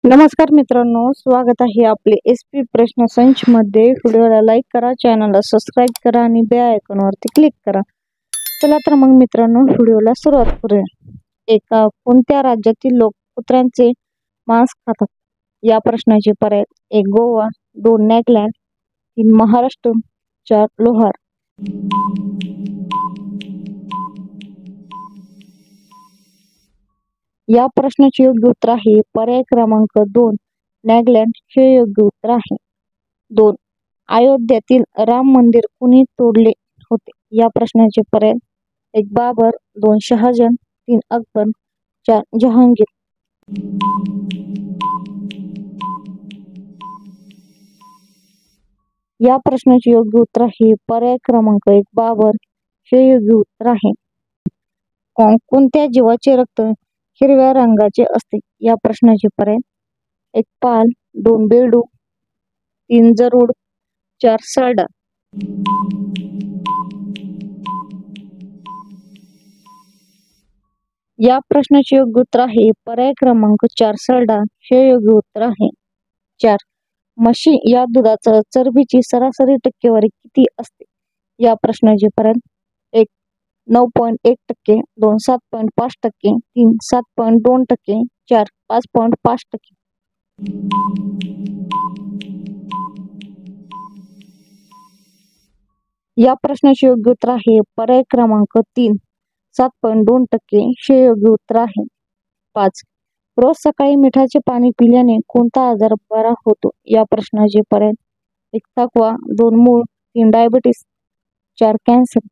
नमस्कार मित्रांनो, स्वागत आहे आपले SP प्रश्न संच मध्ये। व्हिडिओला लाईक करा, चॅनलला सबस्क्राईब करा आणि बेल आयकॉनवरती क्लिक करा। चला तर मग मित्रांनो, व्हिडिओला सुरुवात करूया। एका कोणत्या राज्यातील लोक कुत्र्यांचे मांस खातात? या प्रश्नाचे पर्याय: 1 गोवा, 2 नागालँड, 3 महाराष्ट्र, 4 लोहार। या प्रश्नाचे योग्य उत्तर आहे पर्याय क्रमांक 2 नागालँड हे योग्य उत्तर आहे। 2 अयोध्येतील राम मंदिर कुणी तोडले होते? या प्रश्नाचे पर्याय: 1 बाबर, 2 शहाजहान, 3 अकबर, 4 जहांगीर। या प्रश्नाचे योग्य उत्तर आहे पर्याय क्रमांक 1 बाबर हे योग्य उत्तर आहे। कोणत्या जीवाचे रक्त हिरव्या रंगाचे असते? या प्रश्नाचे पर्याय: 1 पाल, 2 बेडूक, 3 जरूड, 4 सारडा। या प्रश्नाचे योग्य उत्तर आहे पर्याय क्रमांक 4 सारडा हे योग्य उत्तर आहे। 4 म्हशी या दुधाचा चरबीची सरासरी टक्केवारी किती असते? या प्रश्नाचे पर्याय: 1 9.1%, 2 7.5%, 3 7.2%, 4 5.5%। या प्रश्नाचे योग्य उत्तर आहे पर्याय क्रमांक 3 7.2% हे योग्य उत्तर आहे। 5 रोज सकाळी मिठाचे पाणी पिल्याने कोणता आजार बरा होतो? या प्रश्नाचे पर्याय: 1 थकवा, 2 मूळ, 3 डायबिटीस, 4 कॅन्सर।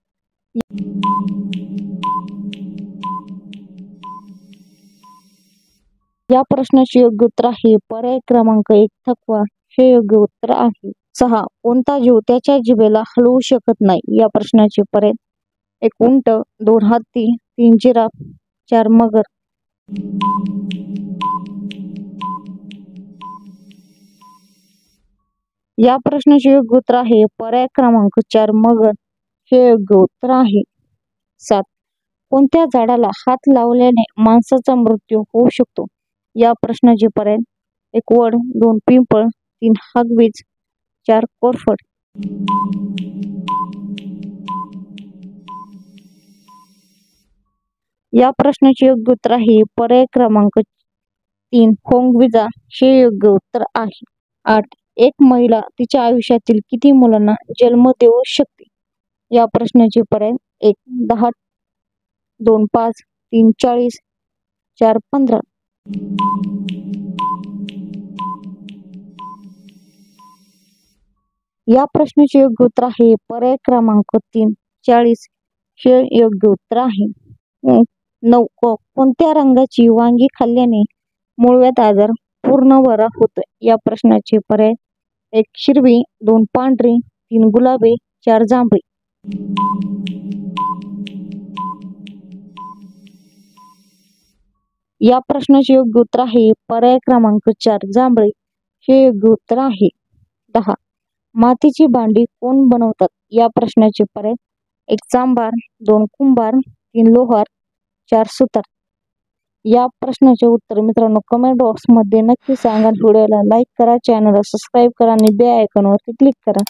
या प्रश्नाचे योग्य उत्तर आहे पर्याय क्रमांक 1 थकवा हे योग्य उत्तर आहे। 6 कोणता जीव त्याच्या जिभेला हलवू शकत नाही? या प्रश्नाचे पर्याय: 1 उंट, 2 हत्ती, 3 जिराफ, 4 मगर। या प्रश्नाचे योग्य उत्तर आहे पर्याय क्रमांक 4 मगर हे योग्य उत्तर आहे। 7 कोणत्या झाडाला हात लावल्याने माणसाचा मृत्यू होऊ शकतो? या प्रश्नाचे पर्याय: 1 वड, 2 पिंपळ, 3 हागवीज, 4 कोरफड। या प्रश्नाचे योग्य उत्तर आहे पर्याय क्रमांक 3 होंगविजा हे योग्य उत्तर आहे। 8 एक महिला तिच्या आयुष्यातील किती मुलांना जन्म देऊ शकते? या प्रश्नाचे पर्याय: 1 10, 2 5, 3 40, 4 15। या प्रश्नाचे योग्य उत्तर आहे पर्याय क्रमांक 3 40 हे योग्य उत्तर आहे। 9 कोणत्या रंगाची वांगी खाल्ल्याने मूळव्याध आजार पूर्ण बरा होतो? या प्रश्नाचे पर्याय: 1 हिरवी, 2 पांढरी, 3 गुलाबी, 4 जांभळी। या प्रश्नाचे योग्य उत्तर आहे पर्याय क्रमांक 4 जांभळी हे योग्य उत्तर आहे। 10 मातीची भांडी कोण बनवतात? या प्रश्नाचे पर्याय: 1 चांभार, 2 कुंभार, 3 लोहार, 4 सुतार। या प्रश्नाचे उत्तर मित्रांनो कमेंट बॉक्स मध्ये नक्की सांगा। व्हिडिओला लाईक करा, चॅनलला सबस्क्राईब करा आणि बेल आयकॉनवरती क्लिक करा।